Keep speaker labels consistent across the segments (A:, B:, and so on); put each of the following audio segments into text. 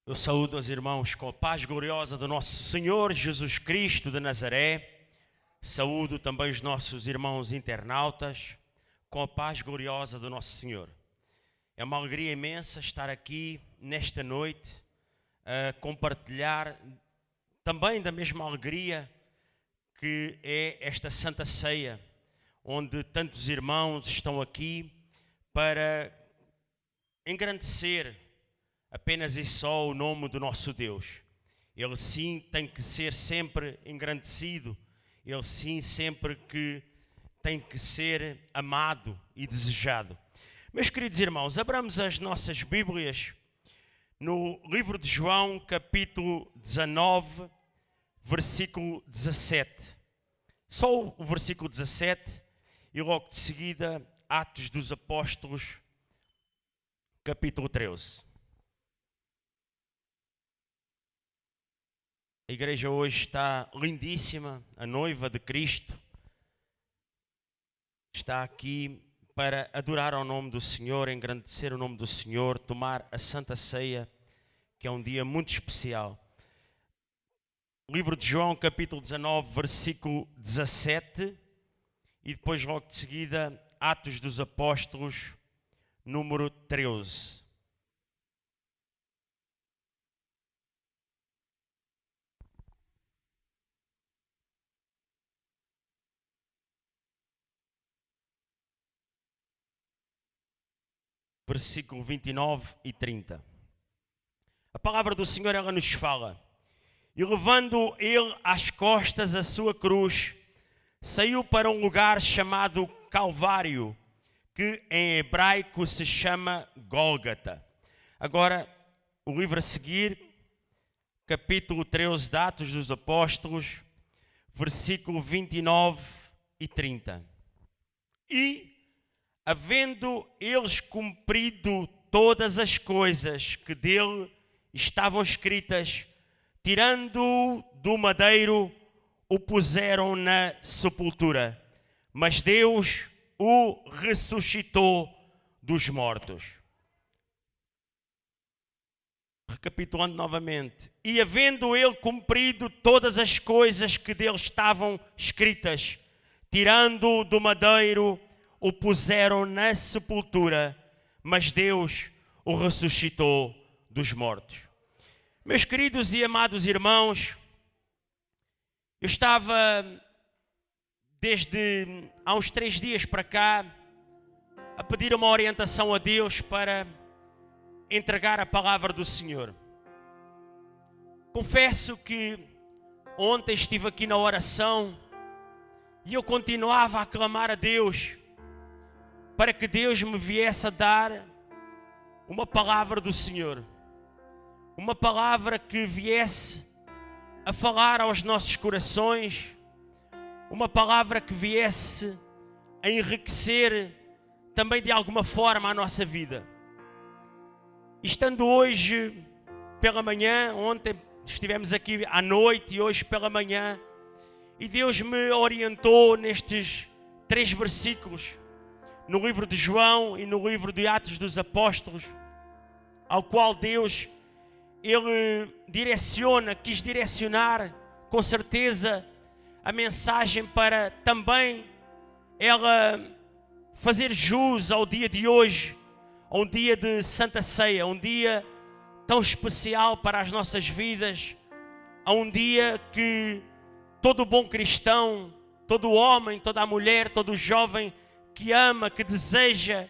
A: Eu saúdo os irmãos com a paz gloriosa do nosso Senhor Jesus Cristo de Nazaré. Saúdo também os nossos irmãos internautas com a paz gloriosa do nosso Senhor. É uma alegria imensa estar aqui nesta noite a compartilhar também da mesma alegria que é esta Santa Ceia, onde tantos irmãos estão aqui para engrandecer apenas e só o nome do nosso Deus. Ele sim tem que ser sempre engrandecido, ele sim sempre que tem que ser amado e desejado. Meus queridos irmãos, abramos as nossas Bíblias no livro de João, capítulo 19, versículo 17. Só o versículo 17 e logo de seguida Atos dos Apóstolos, capítulo 13. A igreja hoje está lindíssima, a noiva de Cristo está aqui para adorar ao nome do Senhor, engrandecer o nome do Senhor, tomar a Santa Ceia, que é um dia muito especial. Livro de João, capítulo 19, versículo 17, e depois logo de seguida, Atos dos Apóstolos, número 13. Versículo 29 e 30. A palavra do Senhor, ela nos fala: e levando ele às costas a sua cruz, saiu para um lugar chamado Calvário, que em hebraico se chama Gólgata. Agora, o livro a seguir, capítulo 13 de Atos dos Apóstolos, versículo 29 e 30. E havendo eles cumprido todas as coisas que dele estavam escritas, tirando-o do madeiro, o puseram na sepultura. Mas Deus o ressuscitou dos mortos. Recapitulando novamente. E havendo ele cumprido todas as coisas que dele estavam escritas, tirando-o do madeiro, o puseram na sepultura, mas Deus o ressuscitou dos mortos. Meus queridos e amados irmãos, eu estava desde há uns 3 dias para cá a pedir uma orientação a Deus para entregar a palavra do Senhor. Confesso que ontem estive aqui na oração e eu continuava a clamar a Deus para que Deus me viesse a dar uma palavra do Senhor. Uma palavra que viesse a falar aos nossos corações. Uma palavra que viesse a enriquecer também de alguma forma a nossa vida. Estando hoje pela manhã, ontem estivemos aqui à noite e hoje pela manhã, e Deus me orientou nestes 3 versículos, no livro de João e no livro de Atos dos Apóstolos, ao qual Deus, Ele quis direcionar com certeza a mensagem para também ela fazer jus ao dia de hoje, a um dia de Santa Ceia, um dia tão especial para as nossas vidas, a um dia que todo bom cristão, todo homem, toda mulher, todo jovem que ama, que deseja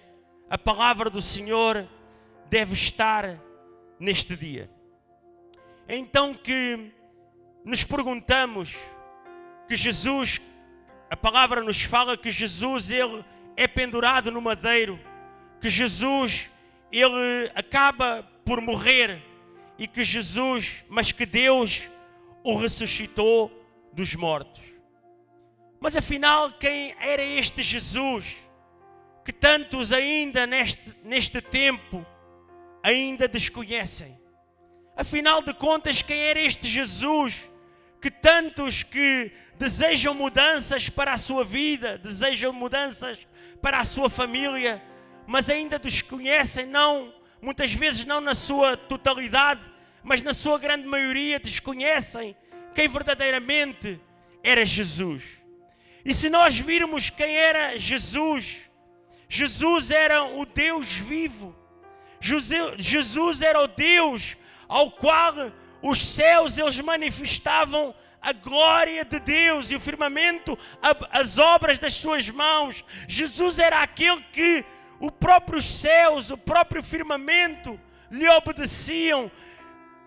A: a palavra do Senhor, deve estar neste dia. Então que nos perguntamos que Jesus, a palavra nos fala que Jesus, ele é pendurado no madeiro, que Jesus, ele acaba por morrer e que Jesus, mas que Deus o ressuscitou dos mortos. Mas afinal, quem era este Jesus que tantos ainda neste tempo ainda desconhecem? Afinal de contas, quem era este Jesus que tantos que desejam mudanças para a sua vida, desejam mudanças para a sua família, mas ainda desconhecem, muitas vezes não na sua totalidade, mas na sua grande maioria desconhecem quem verdadeiramente era Jesus. E se nós virmos quem era Jesus, Jesus era o Deus vivo. Jesus era o Deus ao qual os céus eles manifestavam a glória de Deus e o firmamento, as obras das suas mãos. Jesus era aquele que o próprio céus, o próprio firmamento lhe obedeciam,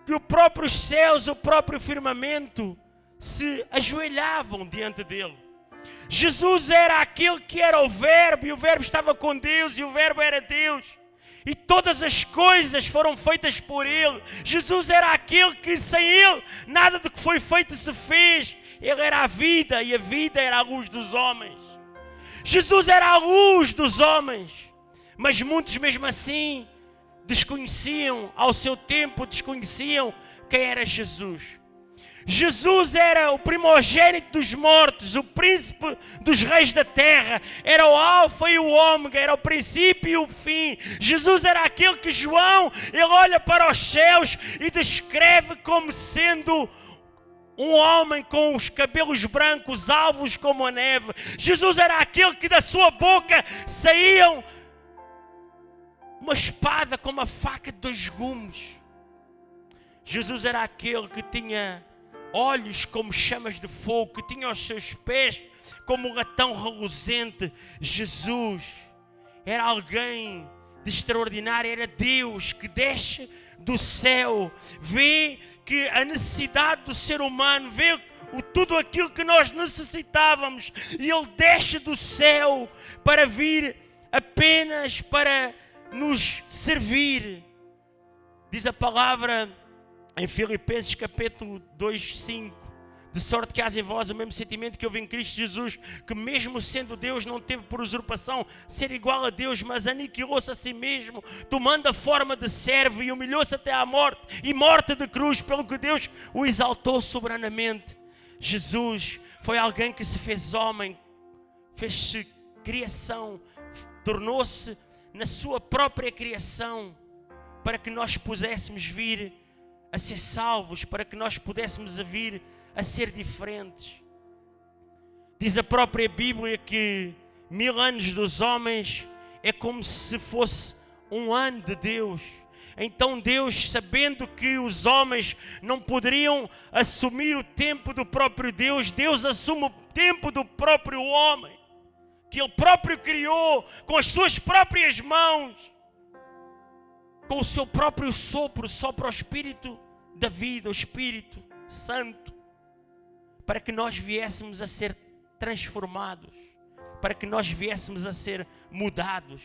A: que os próprios céus, o próprio firmamento se ajoelhavam diante dele. Jesus era aquele que era o Verbo, e o Verbo estava com Deus, e o Verbo era Deus. E todas as coisas foram feitas por Ele. Jesus era aquele que sem Ele nada do que foi feito se fez. Ele era a vida e a vida era a luz dos homens. Jesus era a luz dos homens. Mas muitos mesmo assim desconheciam, ao seu tempo desconheciam quem era Jesus. Jesus era o primogênito dos mortos, o príncipe dos reis da terra, era o alfa e o ômega, era o princípio e o fim. Jesus era aquele que João, ele olha para os céus e descreve como sendo um homem com os cabelos brancos, alvos como a neve. Jesus era aquele que da sua boca saíam uma espada com uma faca de 2 gumes. Jesus era aquele que tinha olhos como chamas de fogo, que tinha os seus pés como um latão reluzente. Jesus era alguém de extraordinário, era Deus que desce do céu, vê que a necessidade do ser humano, vê tudo aquilo que nós necessitávamos, e Ele desce do céu para vir apenas para nos servir. Diz a palavra em Filipenses capítulo 2:5, de sorte que há em vós o mesmo sentimento que houve em Cristo Jesus, que mesmo sendo Deus não teve por usurpação ser igual a Deus, mas aniquilou-se a si mesmo, tomando a forma de servo, e humilhou-se até à morte, e morte de cruz, pelo que Deus o exaltou soberanamente. Jesus foi alguém que se fez homem, fez-se criação, tornou-se na sua própria criação, para que nós pudéssemos vir a ser salvos, para que nós pudéssemos vir a ser diferentes. Diz a própria Bíblia que 1000 anos dos homens é como se fosse um ano de Deus. Então Deus, sabendo que os homens não poderiam assumir o tempo do próprio Deus, Deus assume o tempo do próprio homem, que Ele próprio criou com as suas próprias mãos, com o seu próprio sopro, sopra o Espírito da vida, o Espírito Santo, para que nós viéssemos a ser transformados, para que nós viéssemos a ser mudados.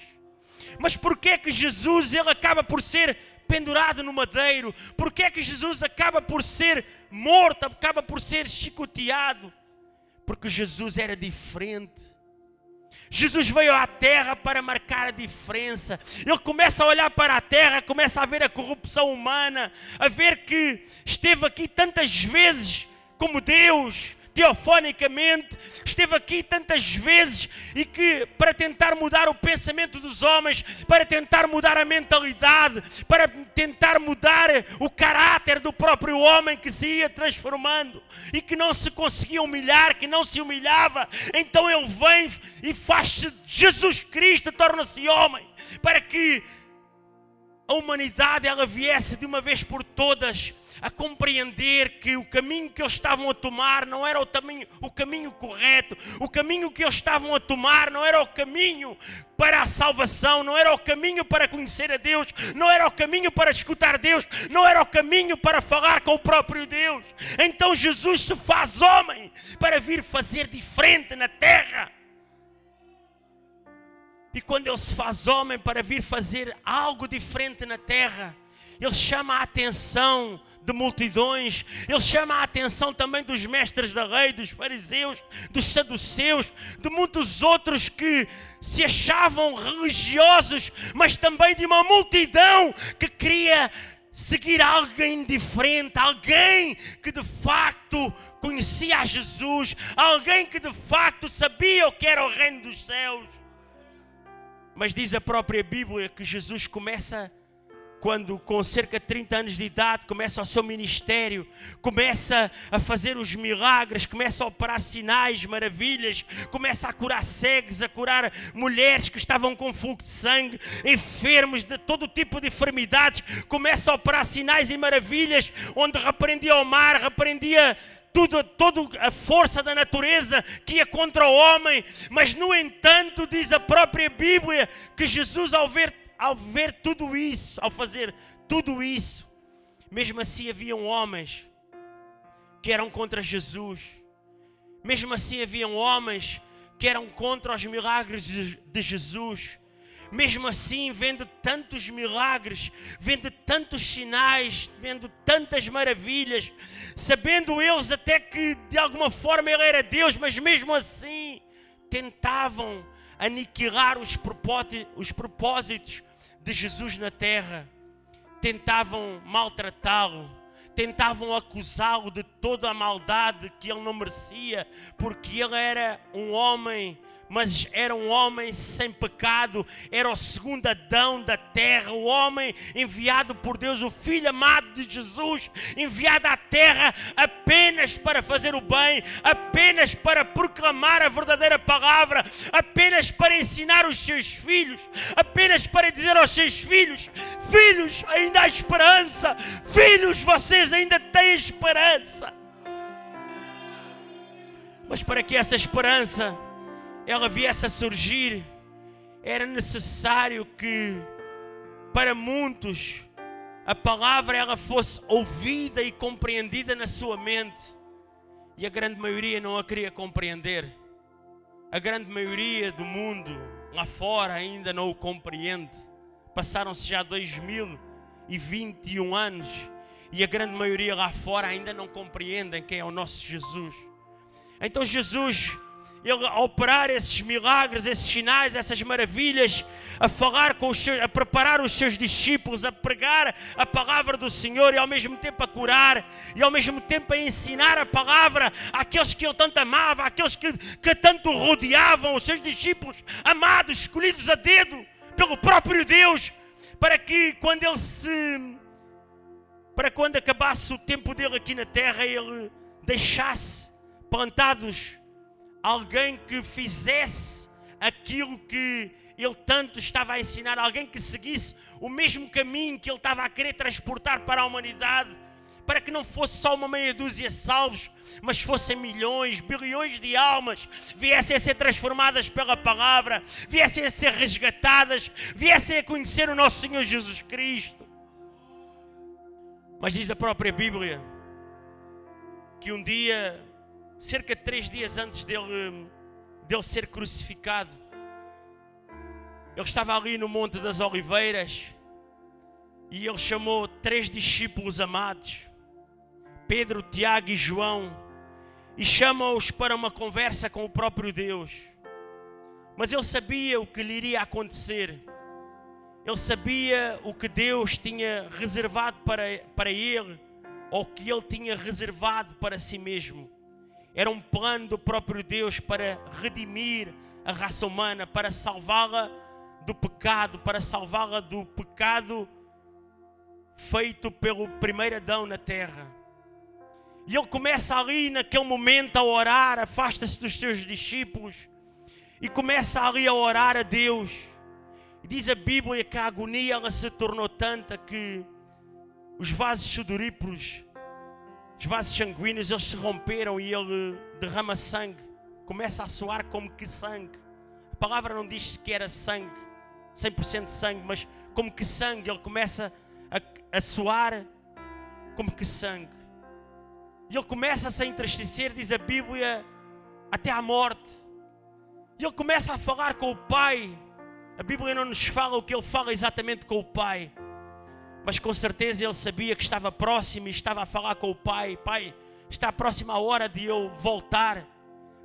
A: Mas porquê é que Jesus ele acaba por ser pendurado no madeiro? Porquê é que Jesus acaba por ser morto, acaba por ser chicoteado? Porque Jesus era diferente. Jesus veio à terra para marcar a diferença. Ele começa a olhar para a terra, começa a ver a corrupção humana, a ver que esteve aqui tantas vezes como Deus, teofonicamente, esteve aqui tantas vezes, e que para tentar mudar o pensamento dos homens, para tentar mudar a mentalidade, para tentar mudar o caráter do próprio homem que se ia transformando e que não se conseguia humilhar, que não se humilhava, então ele vem e faz-se Jesus Cristo, torna-se homem, para que a humanidade ela viesse de uma vez por todas a compreender que o caminho que eles estavam a tomar não era o caminho correto, o caminho que eles estavam a tomar não era o caminho para a salvação, não era o caminho para conhecer a Deus, não era o caminho para escutar Deus, não era o caminho para falar com o próprio Deus. Então Jesus se faz homem para vir fazer diferente na terra. E quando Ele se faz homem para vir fazer algo diferente na terra, Ele chama a atenção de multidões, Ele chama a atenção também dos mestres da lei, dos fariseus, dos saduceus, de muitos outros que se achavam religiosos, mas também de uma multidão que queria seguir alguém diferente, alguém que de facto conhecia a Jesus, alguém que de facto sabia o que era o reino dos céus. Mas diz a própria Bíblia que Jesus começa quando com cerca de 30 anos de idade começa o seu ministério, começa a fazer os milagres, começa a operar sinais, maravilhas, começa a curar cegos, a curar mulheres que estavam com fluxo de sangue, enfermos de todo tipo de enfermidades, começa a operar sinais e maravilhas, onde repreendia o mar, repreendia toda a força da natureza que ia contra o homem. Mas no entanto, diz a própria Bíblia, que Jesus ao ver tudo isso, ao fazer tudo isso, mesmo assim haviam homens que eram contra Jesus. Mesmo assim haviam homens que eram contra os milagres de Jesus. Mesmo assim, vendo tantos milagres, vendo tantos sinais, vendo tantas maravilhas, sabendo eles até que de alguma forma Ele era Deus, mas mesmo assim tentavam aniquilar os propósitos de Jesus na terra, tentavam maltratá-lo, tentavam acusá-lo de toda a maldade que ele não merecia, porque ele era um homem, mas era um homem sem pecado, era o segundo Adão da terra, o homem enviado por Deus, o Filho amado de Jesus, enviado à terra apenas para fazer o bem, apenas para proclamar a verdadeira palavra, apenas para ensinar os seus filhos, apenas para dizer aos seus filhos: filhos, ainda há esperança, filhos, vocês ainda têm esperança. Mas para que essa esperança ela viesse a surgir, era necessário que para muitos a palavra ela fosse ouvida e compreendida na sua mente, e a grande maioria não a queria compreender. A grande maioria do mundo lá fora ainda não o compreende. Passaram-se já 2021 anos e a grande maioria lá fora ainda não compreendem quem é o nosso Jesus. Então Jesus, Ele a operar esses milagres, esses sinais, essas maravilhas, a falar a preparar os seus discípulos, a pregar a palavra do Senhor, e ao mesmo tempo a curar, e ao mesmo tempo a ensinar a palavra àqueles que Ele tanto amava, àqueles que tanto rodeavam, os seus discípulos amados, escolhidos a dedo pelo próprio Deus, para que quando acabasse o tempo dele aqui na terra, Ele deixasse plantados alguém que fizesse aquilo que Ele tanto estava a ensinar, alguém que seguisse o mesmo caminho que Ele estava a querer transportar para a humanidade, para que não fosse só uma meia dúzia salvos, mas fossem milhões, bilhões de almas, viessem a ser transformadas pela palavra, viessem a ser resgatadas, viessem a conhecer o nosso Senhor Jesus Cristo. Mas diz a própria Bíblia que um dia, cerca de 3 dias antes dele ser crucificado, ele estava ali no Monte das Oliveiras e ele chamou 3 discípulos amados, Pedro, Tiago e João, e chama-os para uma conversa com o próprio Deus. Mas ele sabia o que lhe iria acontecer. Ele sabia o que Deus tinha reservado para ele, ou que ele tinha reservado para si mesmo. Era um plano do próprio Deus para redimir a raça humana, para salvá-la do pecado feito pelo primeiro Adão na terra. E ele começa ali naquele momento a orar, afasta-se dos seus discípulos e começa ali a orar a Deus. E diz a Bíblia que a agonia ela se tornou tanta que os vasos sudoríparos, os vasos sanguíneos, eles se romperam e ele derrama sangue. Começa a soar como que sangue. A palavra não diz que era sangue, 100% sangue, mas como que sangue. Ele começa a soar como que sangue. E ele começa a se entristecer, diz a Bíblia, até à morte. E ele começa a falar com o Pai. A Bíblia não nos fala o que ele fala exatamente com o Pai, mas com certeza ele sabia que estava próximo e estava a falar com o Pai. Pai, está próxima a hora de eu voltar.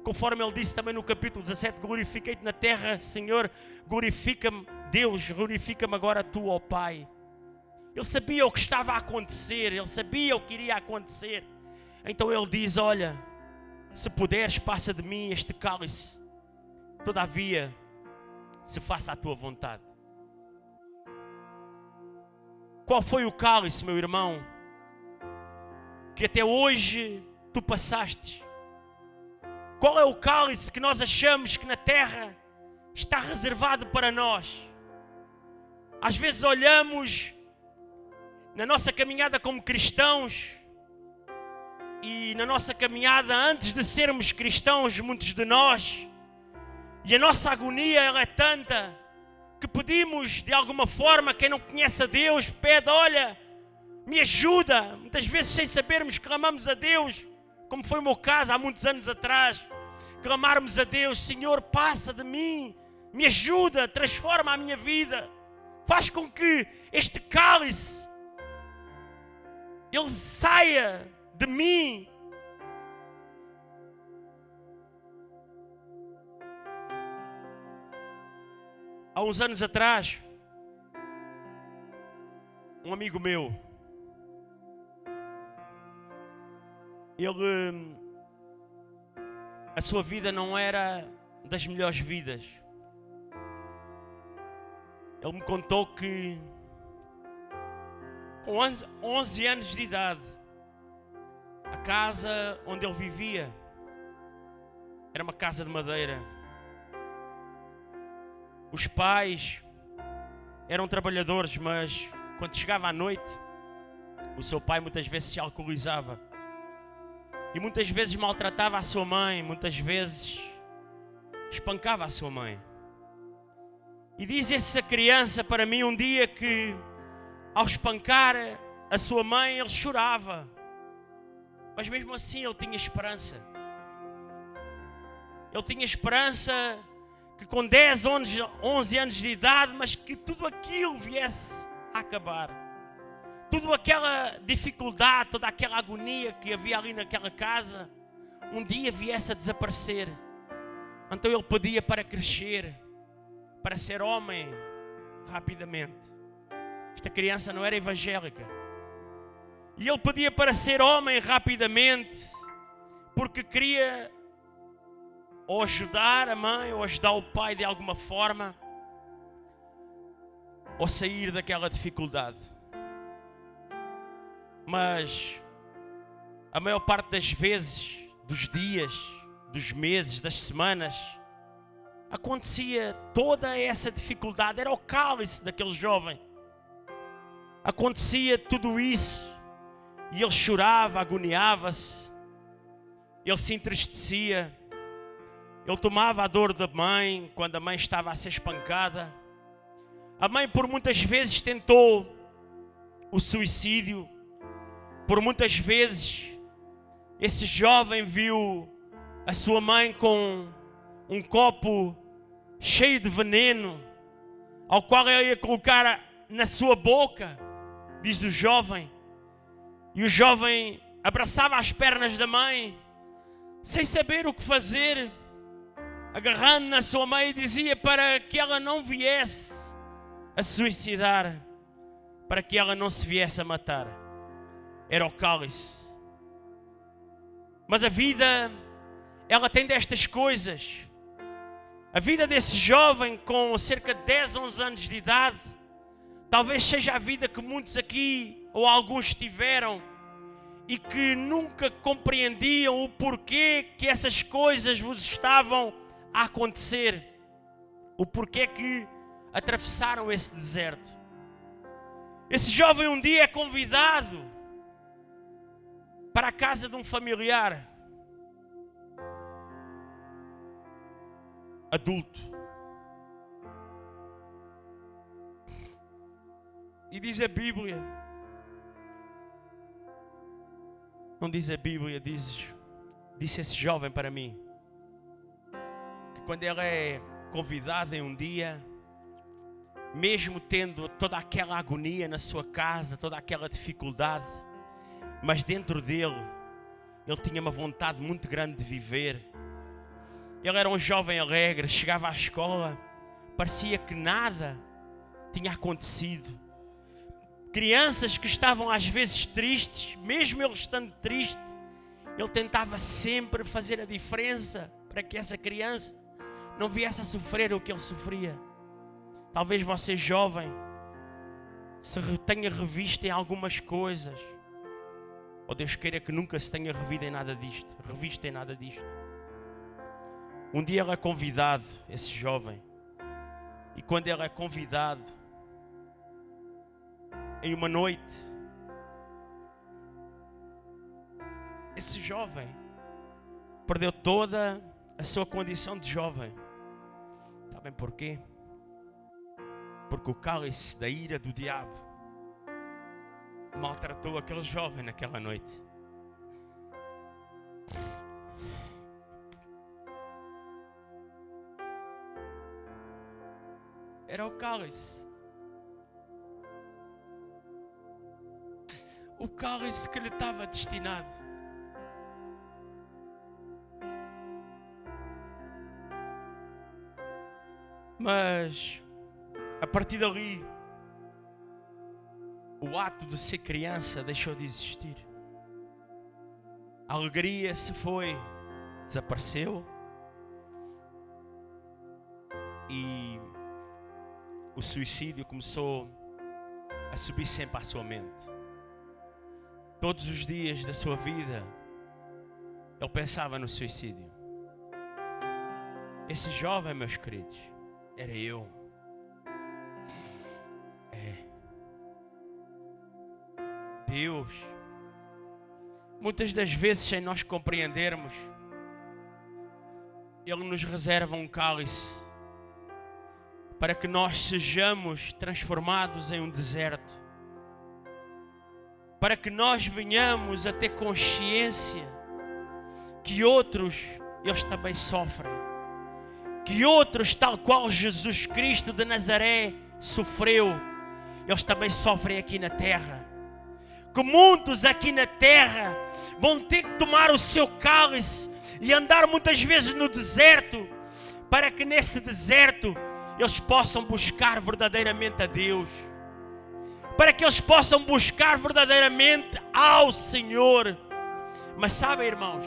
A: Conforme ele disse também no capítulo 17, glorifiquei-te na terra, Senhor, glorifica-me, Deus, glorifica-me agora tu, ó Pai. Ele sabia o que estava a acontecer, ele sabia o que iria acontecer. Então ele diz: olha, se puderes, passa de mim este cálice, todavia, se faça a tua vontade. Qual foi o cálice, meu irmão, que até hoje tu passaste? Qual é o cálice que nós achamos que na terra está reservado para nós? Às vezes olhamos na nossa caminhada como cristãos e na nossa caminhada antes de sermos cristãos, muitos de nós, e a nossa agonia ela é tanta que pedimos de alguma forma, quem não conhece a Deus pede, olha, me ajuda. Muitas vezes sem sabermos clamamos a Deus, como foi o meu caso há muitos anos atrás, clamarmos a Deus, Senhor, passa de mim, me ajuda, transforma a minha vida, faz com que este cálice ele saia de mim. Há uns anos atrás, um amigo meu, a sua vida não era das melhores vidas. Ele me contou que com 11 anos de idade, a casa onde ele vivia era uma casa de madeira. Os pais eram trabalhadores, mas quando chegava à noite, o seu pai muitas vezes se alcoolizava. E muitas vezes maltratava a sua mãe, muitas vezes espancava a sua mãe. E diz essa criança para mim um dia que, ao espancar a sua mãe, ele chorava. Mas mesmo assim ele tinha esperança. Ele tinha esperança que com 10, 11 anos de idade, mas que tudo aquilo viesse a acabar. Toda aquela dificuldade, toda aquela agonia que havia ali naquela casa, um dia viesse a desaparecer. Então ele pedia para crescer, para ser homem rapidamente. Esta criança não era evangélica. E ele pedia para ser homem rapidamente, porque queria ou ajudar a mãe, ou ajudar o pai de alguma forma, ou sair daquela dificuldade. Mas a maior parte das vezes, dos dias, dos meses, das semanas, acontecia toda essa dificuldade. Era o cálice daquele jovem. Acontecia tudo isso. E ele chorava, agoniava-se. Ele se entristecia. Ele tomava a dor da mãe quando a mãe estava a ser espancada. A mãe por muitas vezes tentou o suicídio. Por muitas vezes esse jovem viu a sua mãe com um copo cheio de veneno, ao qual ele ia colocar na sua boca, diz o jovem. E o jovem abraçava as pernas da mãe, sem saber o que fazer, agarrando na sua mãe, e dizia para que ela não viesse a suicidar, para que ela não se viesse a matar. Era o cálice. Mas a vida, ela tem destas coisas. A vida desse jovem com cerca de 10, 11 anos de idade, talvez seja a vida que muitos aqui, ou alguns tiveram, e que nunca compreendiam o porquê que essas coisas vos estavam a acontecer. O porquê que atravessaram esse deserto. Esse jovem um dia é convidado para a casa de um familiar adulto. E diz a Bíblia, não diz a Bíblia, disse esse jovem para mim, que quando ele é convidado em um dia, mesmo tendo toda aquela agonia na sua casa, toda aquela dificuldade, mas dentro dele, ele tinha uma vontade muito grande de viver. Ele era um jovem alegre, chegava à escola, parecia que nada tinha acontecido. Crianças que estavam às vezes tristes, mesmo ele estando triste, ele tentava sempre fazer a diferença para que essa criança não viesse a sofrer o que ele sofria. Talvez você jovem se tenha revisto em algumas coisas, ou Deus queira que nunca se tenha revisto em nada disto. Um dia ele é convidado, esse jovem, e quando ele é convidado, em uma noite, esse jovem perdeu toda a sua condição de jovem. Sabem porquê? Porque o cálice da ira do diabo maltratou aquele jovem naquela noite. Era o cálice. O cálice que lhe estava destinado. Mas, a partir dali, o ato de ser criança deixou de existir. A alegria se foi, desapareceu. E o suicídio começou a subir sempre à sua mente. Todos os dias da sua vida, ele pensava no suicídio. Esse jovem, meus queridos, era eu. Deus, muitas das vezes, sem nós compreendermos, Ele nos reserva um cálice para que nós sejamos transformados em um deserto, para que nós venhamos a ter consciência que outros, eles também sofrem, que outros, tal qual Jesus Cristo de Nazaré sofreu, eles também sofrem aqui na terra. Que muitos aqui na terra vão ter que tomar o seu cálice e andar muitas vezes no deserto, para que nesse deserto eles possam buscar verdadeiramente a Deus, para que eles possam buscar verdadeiramente ao Senhor. Mas sabem, irmãos,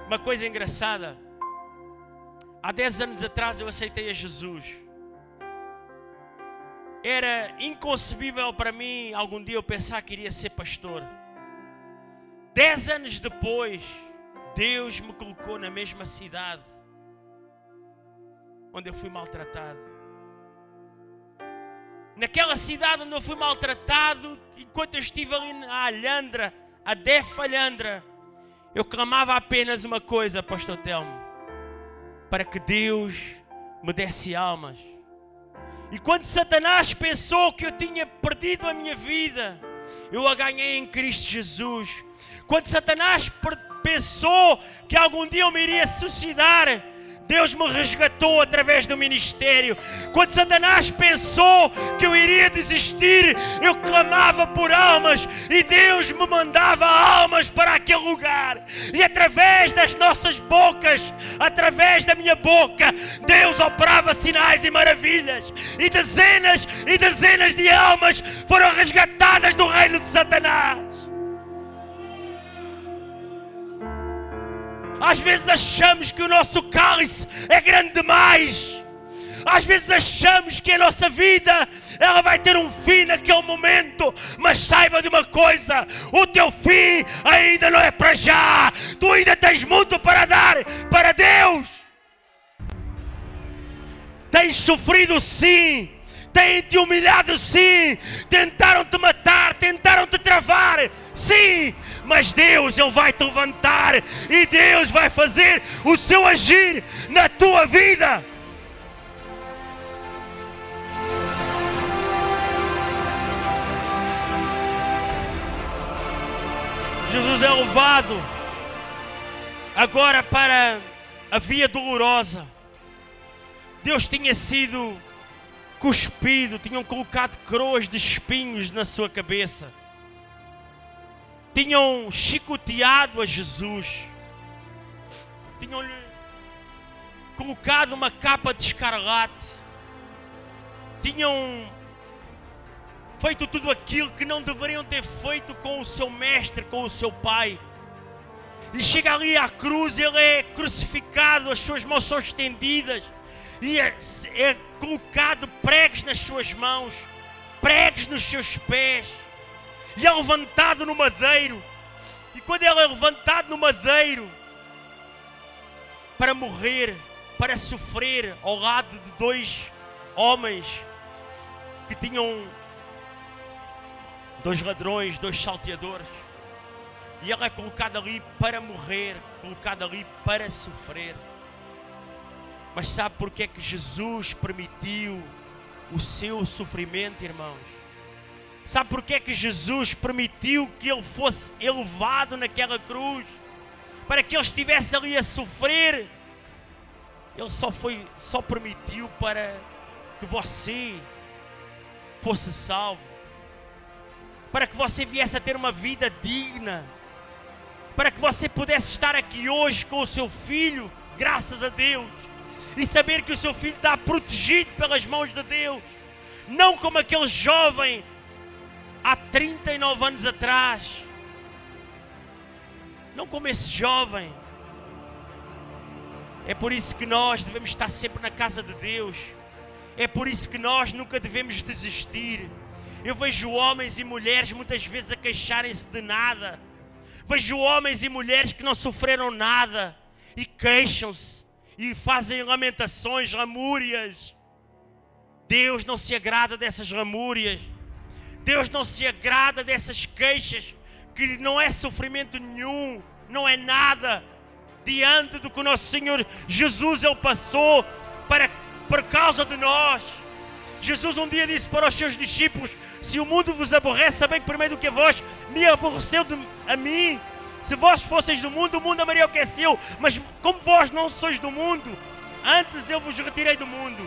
A: uma coisa engraçada, há 10 anos atrás eu aceitei a Jesus. Era inconcebível para mim algum dia eu pensar que iria ser pastor. 10 anos depois, Deus me colocou na mesma cidade onde eu fui maltratado. Naquela cidade onde eu fui maltratado, enquanto eu estive ali na Alhandra, a Def Alhandra, eu clamava apenas uma coisa, pastor Telmo, para que Deus me desse almas. E quando Satanás pensou que eu tinha perdido a minha vida, eu a ganhei em Cristo Jesus. Quando Satanás pensou que algum dia eu me iria suicidar, Deus me resgatou através do ministério. Quando Satanás pensou que eu iria desistir, eu clamava por almas e Deus me mandava almas para aquele lugar. E através das nossas bocas, através da minha boca, Deus operava sinais e maravilhas. E dezenas de almas foram resgatadas do reino de Satanás. Às vezes achamos que o nosso cálice é grande demais. Às vezes achamos que a nossa vida ela vai ter um fim naquele momento. Mas saiba de uma coisa, o teu fim ainda não é para já. Tu ainda tens muito para dar para Deus. Tens sofrido sim. Têm-te humilhado sim, tentaram-te matar, tentaram-te travar, sim, mas Deus Ele vai te levantar e Deus vai fazer o seu agir na tua vida. Jesus é levado agora para a via dolorosa. Deus tinha sido cuspido, tinham colocado coroas de espinhos na sua cabeça, tinham chicoteado a Jesus, tinham-lhe colocado uma capa de escarlate, tinham feito tudo aquilo que não deveriam ter feito com o seu mestre, com o seu pai. E chega ali à cruz, ele é crucificado, as suas mãos são estendidas e é colocado pregos nas suas mãos pregos nos seus pés e é levantado no madeiro. E quando ele é levantado no madeiro para morrer, para sofrer ao lado de dois homens que tinham, dois ladrões, dois salteadores, e ele é colocado ali para morrer, colocado ali para sofrer. Mas sabe porque é que Jesus permitiu o seu sofrimento, irmãos? Sabe porque é que Jesus permitiu que ele fosse elevado naquela cruz? Para que ele estivesse ali a sofrer. Ele só permitiu para que você fosse salvo. Para que você viesse a ter uma vida digna. Para que você pudesse estar aqui hoje com o seu filho, graças a Deus. E saber que o seu filho está protegido pelas mãos de Deus. Não como aquele jovem há 39 anos atrás. Não como esse jovem. É por isso que nós devemos estar sempre na casa de Deus. É por isso que nós nunca devemos desistir. Eu vejo homens e mulheres muitas vezes a queixarem-se de nada. Vejo homens e mulheres que não sofreram nada e queixam-se e fazem lamentações, lamúrias. Deus não se agrada dessas lamúrias. Deus não se agrada dessas queixas, que não é sofrimento nenhum, não é nada diante do que o nosso Senhor Jesus Ele passou por causa de nós. Jesus um dia disse para os seus discípulos: se o mundo vos aborrece, sabem que primeiro do que vós me aborreceu a mim. Se vós fosseis do mundo, o mundo amaria o que é seu. Mas como vós não sois do mundo, antes eu vos retirei do mundo.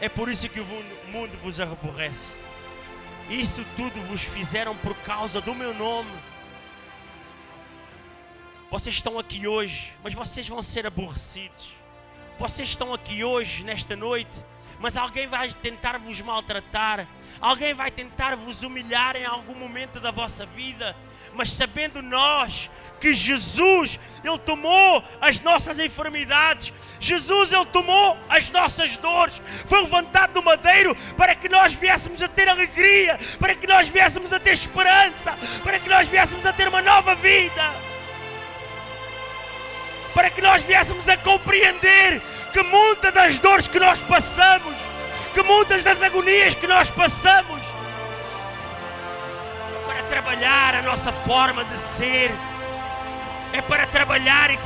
A: É por isso que o mundo vos aborrece. Isso tudo vos fizeram por causa do meu nome. Vocês estão aqui hoje, mas vocês vão ser aborrecidos. Vocês estão aqui hoje, nesta noite, mas alguém vai tentar vos maltratar. Alguém vai tentar vos humilhar em algum momento da vossa vida. Mas sabendo nós que Jesus, Ele tomou as nossas enfermidades. Jesus, Ele tomou as nossas dores. Foi levantado no madeiro para que nós viéssemos a ter alegria. Para que nós viéssemos a ter esperança. Para que nós viéssemos a ter uma nova vida. Para que nós viéssemos a compreender que muitas das dores que nós passamos, que muitas das agonias que nós passamos, é para trabalhar a nossa forma de ser, é para trabalhar e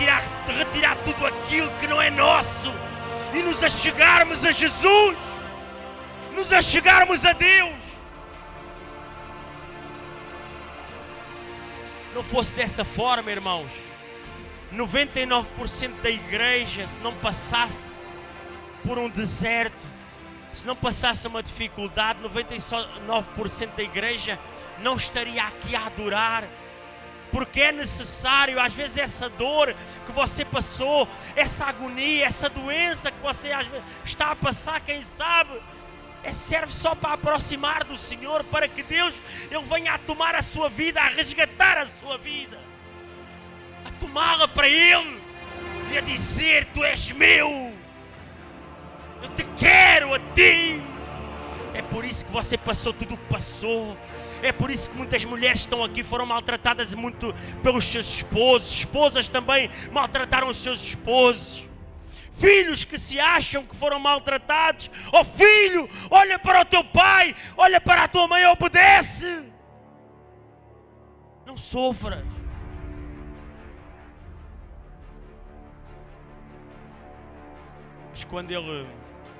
A: retirar tudo aquilo que não é nosso e nos achegarmos a Jesus, nos achegarmos a Deus. Se não fosse dessa forma, irmãos, 99% da igreja, se não passasse por um deserto, se não passasse uma dificuldade, 99% da igreja não estaria aqui a adorar. Porque é necessário, às vezes, essa dor que você passou, essa agonia, essa doença que você às vezes está a passar, quem sabe, serve só para aproximar do Senhor, para que Deus Ele venha a tomar a sua vida, a resgatar a sua vida, a tomá-la para Ele e a dizer: tu és meu, eu te quero a ti. É por isso que você passou tudo o que passou. É por isso que muitas mulheres que estão aqui foram maltratadas muito pelos seus esposos. Esposas também maltrataram os seus esposos. Filhos que se acham que foram maltratados. Oh filho, olha para o teu pai, olha para a tua mãe, obedece. Não sofras. Mas quando Ele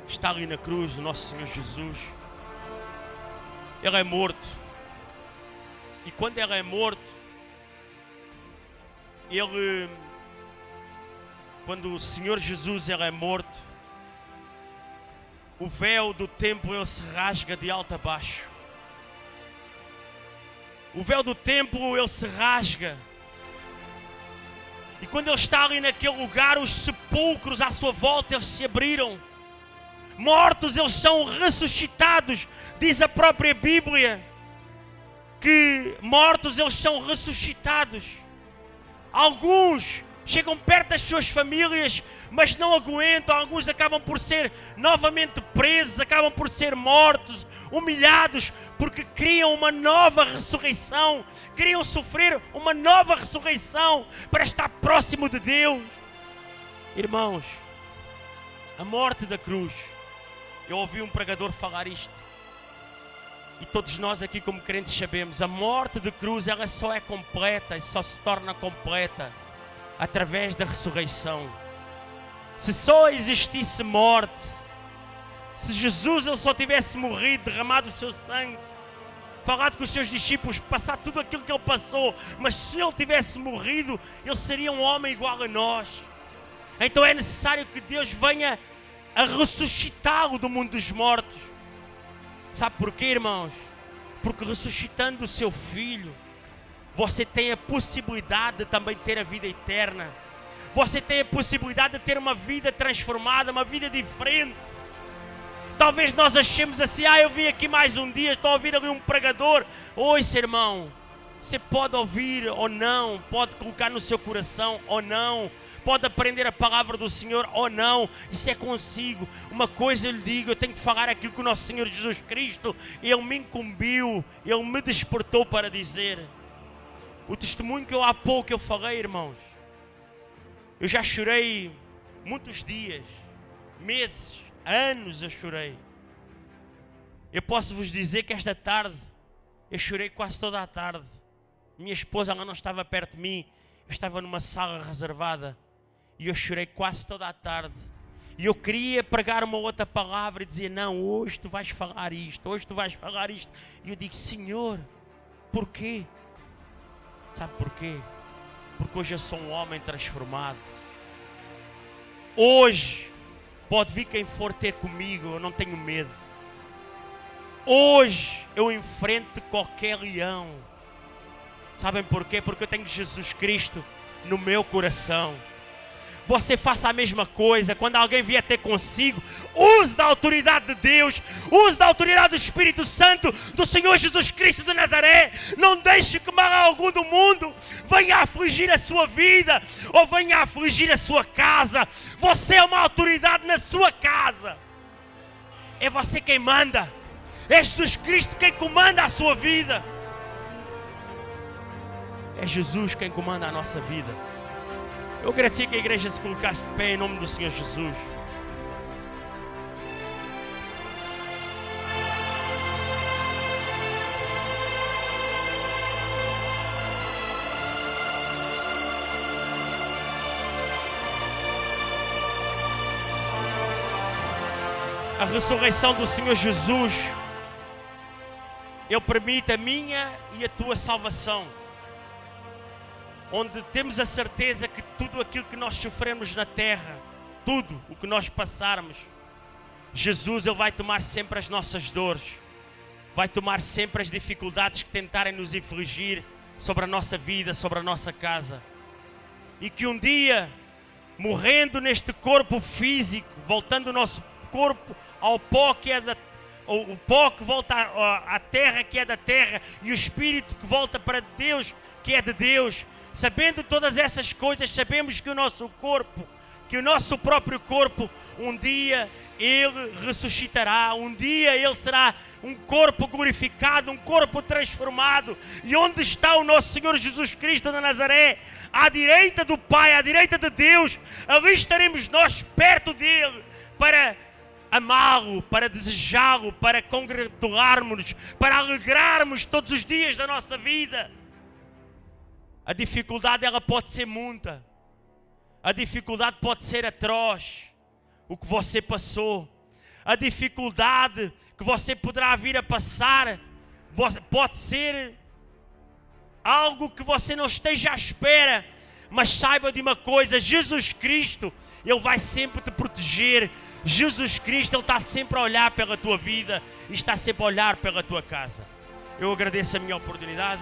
A: está ali na cruz, o nosso Senhor Jesus, Ele é morto. E quando Ele é morto, quando o Senhor Jesus Ele é morto, o véu do templo Ele se rasga de alto a baixo. O véu do templo Ele se rasga. E quando Ele está ali naquele lugar, os sepulcros à sua volta eles se abriram. Mortos eles são ressuscitados, diz a própria Bíblia, que mortos eles são ressuscitados. Alguns chegam perto das suas famílias, mas não aguentam. Alguns acabam por ser novamente presos, acabam por ser mortos, humilhados, porque queriam uma nova ressurreição, queriam sofrer uma nova ressurreição para estar próximo de Deus. Irmãos, a morte da cruz, eu ouvi um pregador falar isto, e todos nós aqui como crentes sabemos, a morte de cruz ela só é completa e só se torna completa através da ressurreição. Se só existisse morte, se Jesus ele só tivesse morrido, derramado o seu sangue, falado com os seus discípulos, passado tudo aquilo que ele passou, mas se ele tivesse morrido, ele seria um homem igual a nós. Então é necessário que Deus venha a ressuscitá-lo do mundo dos mortos. Sabe porquê, irmãos? Porque ressuscitando o seu Filho, você tem a possibilidade de também ter a vida eterna. Você tem a possibilidade de ter uma vida transformada, uma vida diferente. Talvez nós achemos assim, eu vim aqui mais um dia, estou a ouvir ali um pregador. Ouça, irmão, você pode ouvir ou não, pode colocar no seu coração ou não, pode aprender a palavra do Senhor ou não, isso é consigo. Uma coisa eu lhe digo, eu tenho que falar aquilo que o nosso Senhor Jesus Cristo, Ele me incumbiu, Ele me despertou para dizer. O testemunho que há pouco eu falei, irmãos, eu já chorei muitos dias, meses, anos eu chorei. Eu posso vos dizer que esta tarde, eu chorei quase toda a tarde. Minha esposa ela não estava perto de mim, eu estava numa sala reservada e eu chorei quase toda a tarde. E eu queria pregar uma outra palavra e dizer, não, hoje tu vais falar isto, hoje tu vais falar isto. E eu digo, Senhor, porquê? Sabe porquê? Porque hoje eu sou um homem transformado. Hoje, pode vir quem for ter comigo, eu não tenho medo. Hoje, eu enfrento qualquer leão. Sabem porquê? Porque eu tenho Jesus Cristo no meu coração. Você faça a mesma coisa. Quando alguém vier ter consigo, use da autoridade de Deus, use da autoridade do Espírito Santo, do Senhor Jesus Cristo de Nazaré. Não deixe que mal algum do mundo venha afligir a sua vida ou venha afligir a sua casa. Você é uma autoridade na sua casa. É você quem manda. É Jesus Cristo quem comanda a sua vida. É Jesus quem comanda a nossa vida. Eu agradecia que a igreja se colocasse de pé em nome do Senhor Jesus. A ressurreição do Senhor Jesus, Ele permite a minha e a tua salvação. Onde temos a certeza que tudo aquilo que nós sofremos na terra, tudo o que nós passarmos, Jesus Ele vai tomar sempre as nossas dores, vai tomar sempre as dificuldades que tentarem nos infligir sobre a nossa vida, sobre a nossa casa. E que um dia, morrendo neste corpo físico, voltando o nosso corpo ao pó que é o pó que volta à terra que é da terra, e o Espírito que volta para Deus que é de Deus. Sabendo todas essas coisas, sabemos que o nosso corpo, que o nosso próprio corpo, um dia ele ressuscitará, um dia ele será um corpo glorificado, um corpo transformado. E onde está o nosso Senhor Jesus Cristo de Nazaré? À direita do Pai, à direita de Deus, ali estaremos nós perto dele para amá-lo, para desejá-lo, para congratularmos-nos, para alegrarmos todos os dias da nossa vida. A dificuldade ela pode ser muita. A dificuldade pode ser atroz. O que você passou. A dificuldade que você poderá vir a passar pode ser algo que você não esteja à espera. Mas saiba de uma coisa, Jesus Cristo, Ele vai sempre te proteger. Jesus Cristo, Ele está sempre a olhar pela tua vida e está sempre a olhar pela tua casa. Eu agradeço a minha oportunidade.